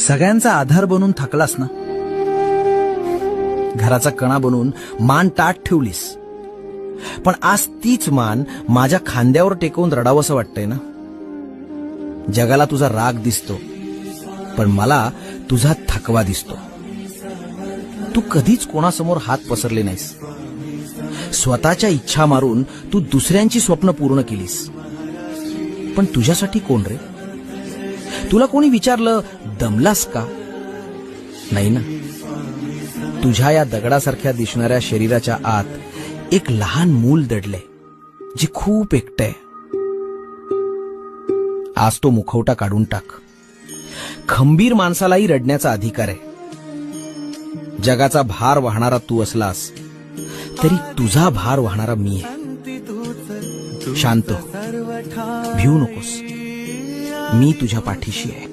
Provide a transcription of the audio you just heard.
सगळ्यांचा आधार बनून थकलास ना, घराचा कणा बनून मान ताठ ठेवलीस, पण आज तीच मान माझ्या खांद्यावर टेकवून रडावंसं वाटतंय ना. जगाला तुझा राग दिसतो, पण मला तुझा थकवा दिसतो. तू कधीच कोणासमोर हात पसरले नाहीस. स्वतःच्या इच्छा मारून तू दुसऱ्यांची स्वप्न पूर्ण केलीस. पण तुझ्यासाठी कोण रे? तुला कोणी विचारलं दमलास का? नाही ना. तुझ्या या दगडासारख्या दिसणाऱ्या शरीराच्या आत एक लहान मूल दडलंय, जे खूप एकटंय. आज तो मुखवटा काढून टाक. खंबीर माणसालाही रडण्याचा अधिकार आहे. जगाचा भार वाहणारा तू असलास तरी तुझा भार वाहणारा मी आहे. शांत हो, भिवू नकोस. मी तुझ्या पाठीशी आहे.